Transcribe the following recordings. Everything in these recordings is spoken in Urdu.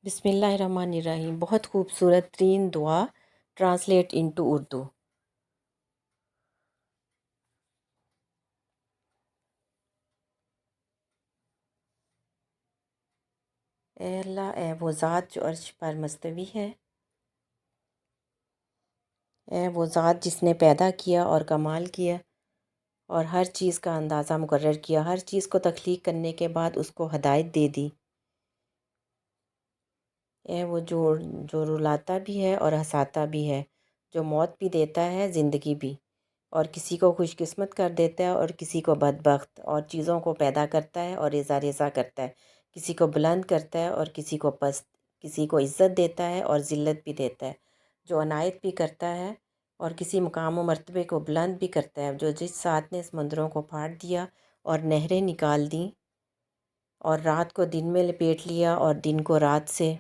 بسم اللہ الرحمن الرحیم۔ بہت خوبصورت ترین دعا ٹرانسلیٹ انٹو اردو۔ اے اللہ، اے وہ ذات جو عرش پر مستوی ہے، اے وہ ذات جس نے پیدا کیا اور کمال کیا اور ہر چیز کا اندازہ مقرر کیا، ہر چیز کو تخلیق کرنے کے بعد اس کو ہدایت دے دی۔ اے وہ جو رلاتا بھی ہے اور ہنساتا بھی ہے، جو موت بھی دیتا ہے زندگی بھی، اور کسی کو خوش قسمت کر دیتا ہے اور کسی کو بدبخت، اور چیزوں کو پیدا کرتا ہے اور ریزہ کرتا ہے، کسی کو بلند کرتا ہے اور کسی کو پست، کسی کو عزت دیتا ہے اور ذلت بھی دیتا ہے، جو عنایت بھی کرتا ہے اور کسی مقام و مرتبے کو بلند بھی کرتا ہے، جو جس ذات نے سمندروں کو پھاڑ دیا اور نہریں نکال دیں اور رات کو دن میں لپیٹ لیا اور دن کو رات سے،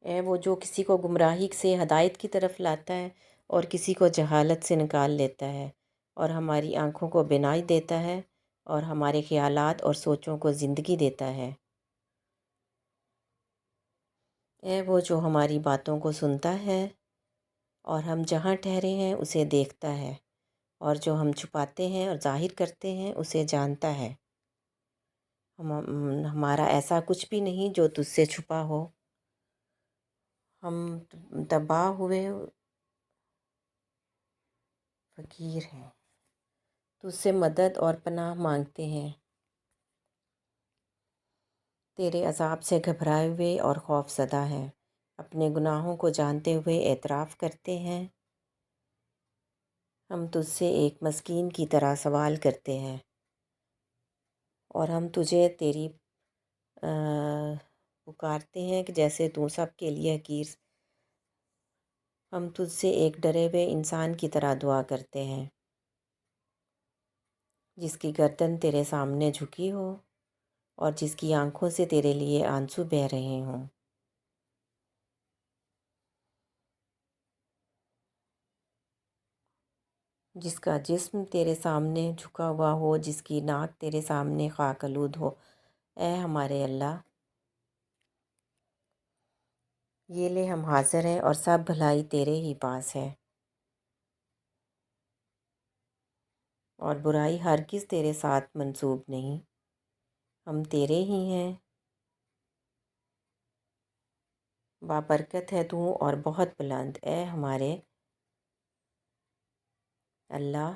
اے وہ جو کسی کو گمراہی سے ہدایت کی طرف لاتا ہے اور کسی کو جہالت سے نکال لیتا ہے، اور ہماری آنکھوں کو بینائی دیتا ہے اور ہمارے خیالات اور سوچوں کو زندگی دیتا ہے۔ اے وہ جو ہماری باتوں کو سنتا ہے اور ہم جہاں ٹھہرے ہیں اسے دیکھتا ہے، اور جو ہم چھپاتے ہیں اور ظاہر کرتے ہیں اسے جانتا ہے۔ ہمارا ایسا کچھ بھی نہیں جو تجھ سے چھپا ہو۔ ہم تباہ ہوئے فقیر ہیں، تجھ سے مدد اور پناہ مانگتے ہیں، تیرے عذاب سے گھبرائے ہوئے اور خوف زدہ ہیں، اپنے گناہوں کو جانتے ہوئے اعتراف کرتے ہیں۔ ہم تجھ سے ایک مسکین کی طرح سوال کرتے ہیں، اور ہم تجھے تیری پکارتے ہیں کہ جیسے تو سب کے لیے حقیر۔ ہم تجھ سے ایک ڈرے ہوئے انسان کی طرح دعا کرتے ہیں، جس کی گردن تیرے سامنے جھکی ہو اور جس کی آنکھوں سے تیرے لیے آنسو بہہ رہے ہوں، جس کا جسم تیرے سامنے جھکا ہوا ہو، جس کی ناک تیرے سامنے خاک آلود ہو۔ اے ہمارے اللہ، یہ لے ہم حاضر ہیں اور سب بھلائی تیرے ہی پاس ہے، اور برائی ہرگز تیرے ساتھ منسوب نہیں، ہم تیرے ہی ہیں۔ بابرکت ہے تو اور بہت بلند، اے ہمارے اللہ،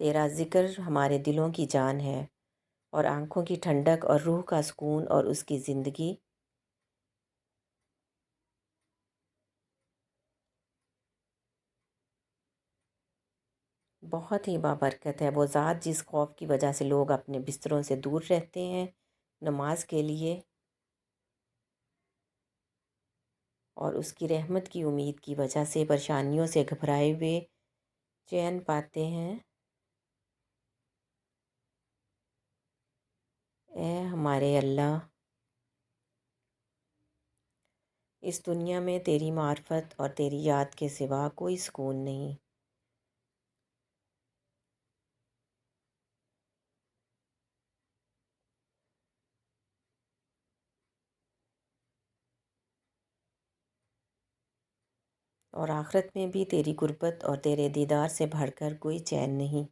تیرا ذکر ہمارے دلوں کی جان ہے اور آنکھوں کی ٹھنڈک اور روح کا سکون اور اس کی زندگی۔ بہت ہی بابرکت ہے وہ ذات جس خوف کی وجہ سے لوگ اپنے بستروں سے دور رہتے ہیں نماز کے لیے، اور اس کی رحمت کی امید کی وجہ سے پریشانیوں سے گھبرائے ہوئے چین پاتے ہیں۔ اے ہمارے اللہ، اس دنیا میں تیری معرفت اور تیری یاد کے سوا کوئی سکون نہیں۔ اور آخرت میں بھی تیری قربت اور تیرے دیدار سے بڑھ کر کوئی چین نہیں۔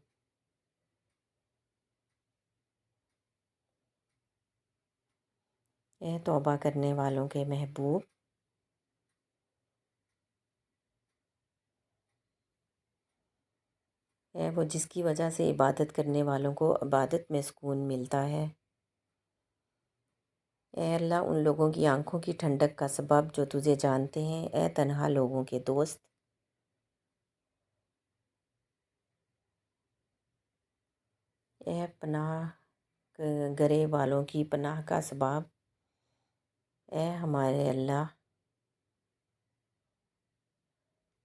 اے توبہ کرنے والوں کے محبوب، اے وہ جس کی وجہ سے عبادت کرنے والوں کو عبادت میں سکون ملتا ہے۔ اے اللہ، ان لوگوں کی آنکھوں کی ٹھنڈک کا سبب جو تجھے جانتے ہیں، اے تنہا لوگوں کے دوست، اے پناہ گرے والوں کی پناہ کا سبب، اے ہمارے اللہ،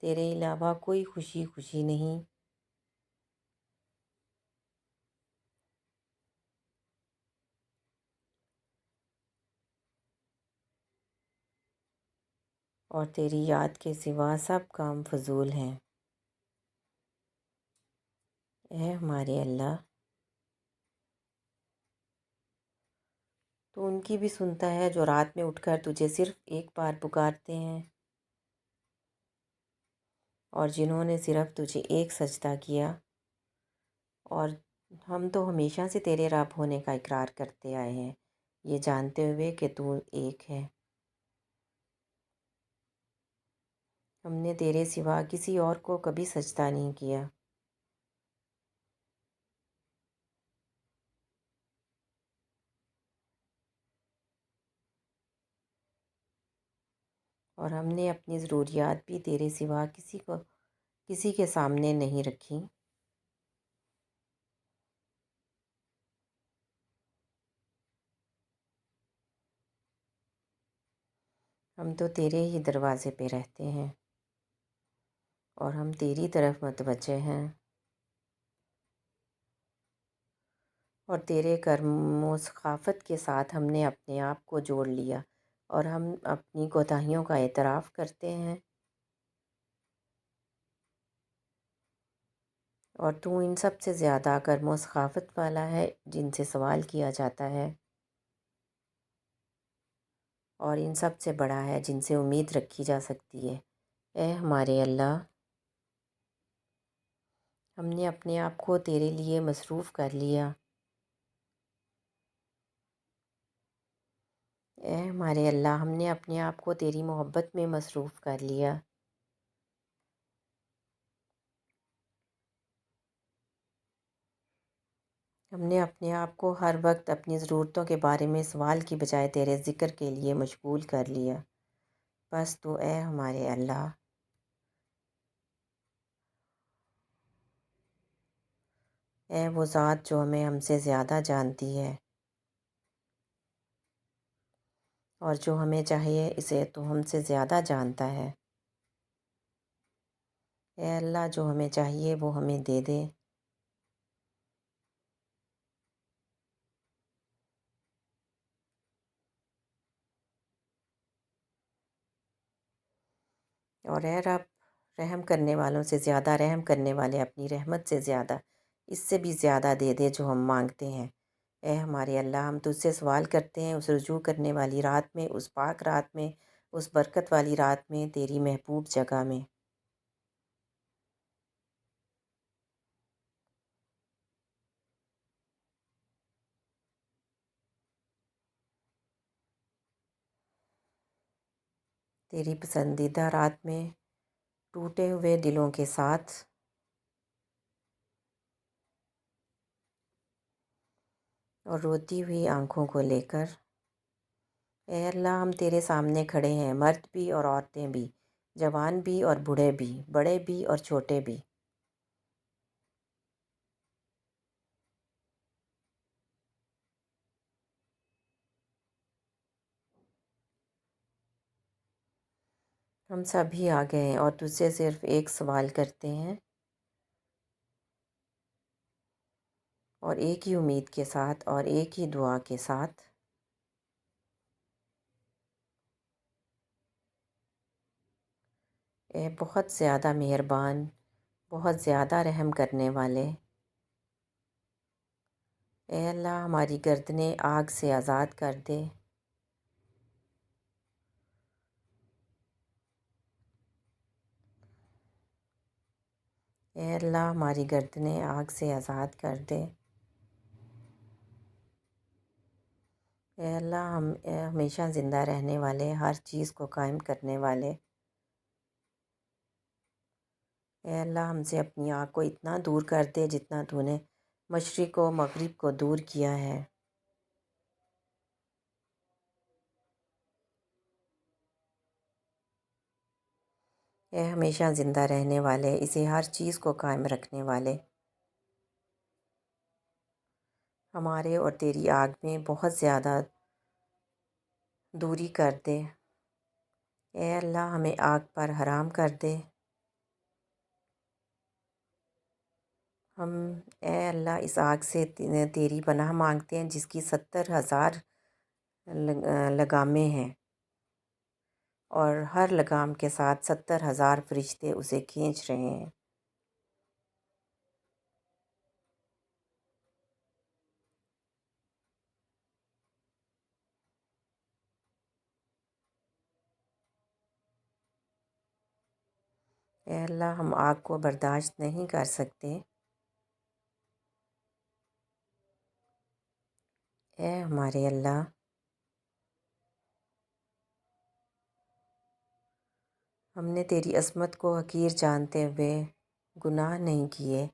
تیرے علاوہ کوئی خوشی نہیں۔ اور تیری یاد کے سوا سب کام فضول ہیں۔ اے ہمارے اللہ، تو ان کی بھی سنتا ہے جو رات میں اٹھ کر تجھے صرف ایک بار پکارتے ہیں، اور جنہوں نے صرف تجھے ایک سجدہ کیا، اور ہم تو ہمیشہ سے تیرے رب ہونے کا اقرار کرتے آئے ہیں، یہ جانتے ہوئے کہ تو ایک ہے۔ ہم نے تیرے سوا کسی اور کو کبھی سجدہ نہیں کیا۔ اور ہم نے اپنی ضروریات بھی تیرے سوا کسی کے سامنے نہیں رکھی۔ ہم تو تیرے ہی دروازے پہ رہتے ہیں، اور ہم تیری طرف متوجہ ہیں، اور تیرے کرم و ثقافت کے ساتھ ہم نے اپنے آپ کو جوڑ لیا، اور ہم اپنی کوتاہیوں کا اعتراف کرتے ہیں، اور تو ان سب سے زیادہ کرم و ثقافت والا ہے جن سے سوال کیا جاتا ہے، اور ان سب سے بڑا ہے جن سے امید رکھی جا سکتی ہے۔ اے ہمارے اللہ، ہم نے اپنے آپ کو تیرے لیے مصروف کر لیا۔ اے ہمارے اللہ، ہم نے اپنے آپ کو تیری محبت میں مصروف کر لیا۔ ہم نے اپنے آپ کو ہر وقت اپنی ضرورتوں کے بارے میں سوال کی بجائے تیرے ذکر کے لیے مشغول کر لیا۔ بس تو اے ہمارے اللہ، اے وہ ذات جو ہمیں ہم سے زیادہ جانتی ہے، اور جو ہمیں چاہیے اسے تو ہم سے زیادہ جانتا ہے۔ اے اللہ، جو ہمیں چاہیے وہ ہمیں دے دے۔ اور اے رب، رحم کرنے والوں سے زیادہ رحم کرنے والے اپنی رحمت سے زیادہ اس سے بھی زیادہ دے دے جو ہم مانگتے ہیں۔ اے ہمارے اللہ، ہم تجھ سے سوال کرتے ہیں اس رجوع کرنے والی رات میں، اس پاک رات میں، اس برکت والی رات میں، تیری محبوب جگہ میں۔ تیری پسندیدہ رات میں ٹوٹے ہوئے دلوں کے ساتھ اور روتی ہوئی آنکھوں کو لے کر، اے اللہ، ہم تیرے سامنے کھڑے ہیں، مرد بھی اور عورتیں بھی، جوان بھی اور بوڑھے بھی، بڑے بھی اور چھوٹے بھی۔ ہم سبھی آ گئے ہیں اور تجھ سے صرف ایک سوال کرتے ہیں، اور ایک ہی امید کے ساتھ اور ایک ہی دعا کے ساتھ، اے بہت زیادہ مہربان، بہت زیادہ رحم کرنے والے، اے اللہ، ہماری گردنیں آگ سے آزاد کر دے۔ اے اللہ، ہماری گردنیں آگ سے آزاد کر دے۔ اے اللہ، ہم ہمیشہ زندہ رہنے والے، ہر چیز کو قائم کرنے والے، اے اللہ، ہم سے اپنی آگ کو اتنا دور کر دے جتنا تو نے مشرق و مغرب کو دور کیا ہے۔ اے ہمیشہ زندہ رہنے والے، اسے ہر چیز کو قائم رکھنے والے، ہمارے اور تیری آگ میں بہت زیادہ دوری کر دے۔ اے اللہ، ہمیں آگ پر حرام کر دے۔ ہم اے اللہ اس آگ سے تیری پناہ مانگتے ہیں جس کی 70,000 لگامیں ہیں، اور ہر لگام کے ساتھ 70,000 فرشتے اسے کھینچ رہے ہیں۔ اے اللہ ہم آگ کو برداشت نہیں کر سکتے۔ اے ہمارے اللہ، ہم نے تیری عظمت کو حقیر جانتے ہوئے گناہ نہیں کیے،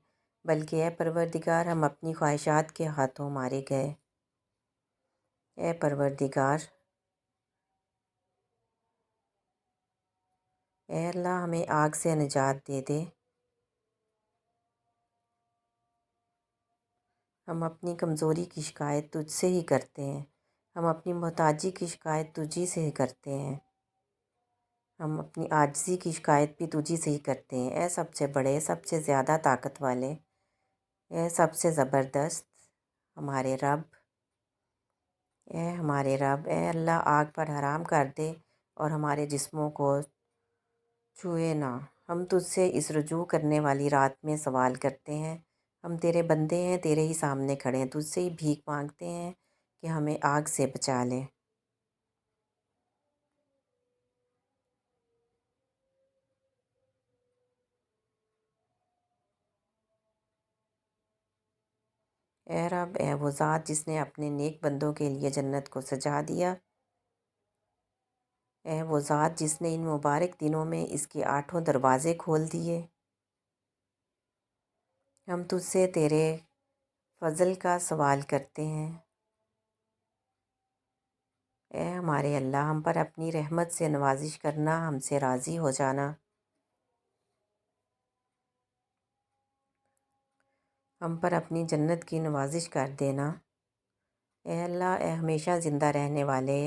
بلکہ اے پروردگار ہم اپنی خواہشات کے ہاتھوں مارے گئے۔ اے پروردگار، اے اللہ ہمیں آگ سے نجات دے دے۔ ہم اپنی کمزوری کی شکایت تجھ سے ہی کرتے ہیں، ہم اپنی محتاجی کی شکایت تجھی سے ہی کرتے ہیں، ہم اپنی عاجزی کی شکایت بھی تجھی سے ہی کرتے ہیں۔ اے سب سے بڑے، سب سے زیادہ طاقت والے، اے سب سے زبردست ہمارے رب، اے ہمارے رب، اے اللہ آگ پر حرام کر دے اور ہمارے جسموں کو چھوئے نہ۔ ہم تجھ سے اس رجوع کرنے والی رات میں سوال کرتے ہیں، ہم تیرے بندے ہیں، تیرے ہی سامنے کھڑے ہیں، تجھ سے ہی بھیک مانگتے ہیں کہ ہمیں آگ سے بچا لے۔ اے رب، اے وہ ذات جس نے اپنے نیک بندوں کے لیے جنت کو سجا دیا، اے وہ ذات جس نے ان مبارک دنوں میں اس کے 8 دروازے کھول دیے، ہم تجھ سے تیرے فضل کا سوال کرتے ہیں۔ اے ہمارے اللہ، ہم پر اپنی رحمت سے نوازش کرنا، ہم سے راضی ہو جانا، ہم پر اپنی جنت کی نوازش کر دینا۔ اے اللہ، اے ہمیشہ زندہ رہنے والے،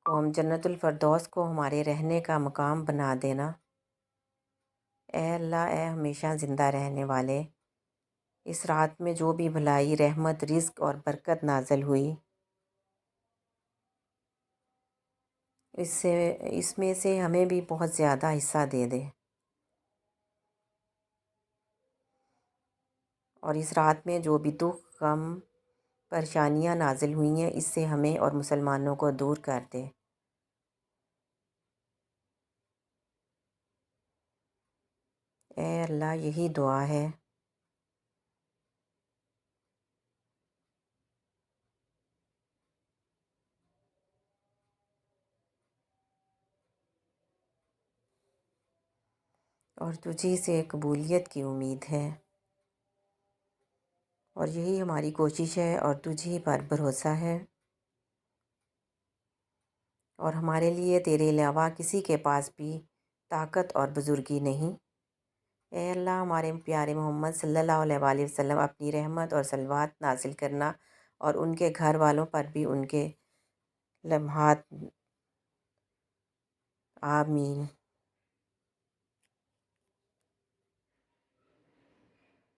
قوم جنت الفردوس کو ہمارے رہنے کا مقام بنا دینا۔ اے اللہ، اے ہمیشہ زندہ رہنے والے، اس رات میں جو بھی بھلائی، رحمت، رزق اور برکت نازل ہوئی، اس میں سے ہمیں بھی بہت زیادہ حصہ دے دے، اور اس رات میں جو بھی دکھ، غم، پریشانیاں نازل ہوئی ہیں، اس سے ہمیں اور مسلمانوں کو دور کر دے۔ اے اللہ یہی دعا ہے۔ اور تجھی سے قبولیت کی امید ہے، اور یہی ہماری کوشش ہے، اور تجھی پر بھروسہ ہے، اور ہمارے لیے تیرے علاوہ کسی کے پاس بھی طاقت اور بزرگی نہیں۔ اے اللہ ہمارے پیارے محمد صلی اللہ علیہ وآلہ وسلم اپنی رحمت اور صلوات نازل کرنا، اور ان کے گھر والوں پر بھی ان کے لمحات، آمین۔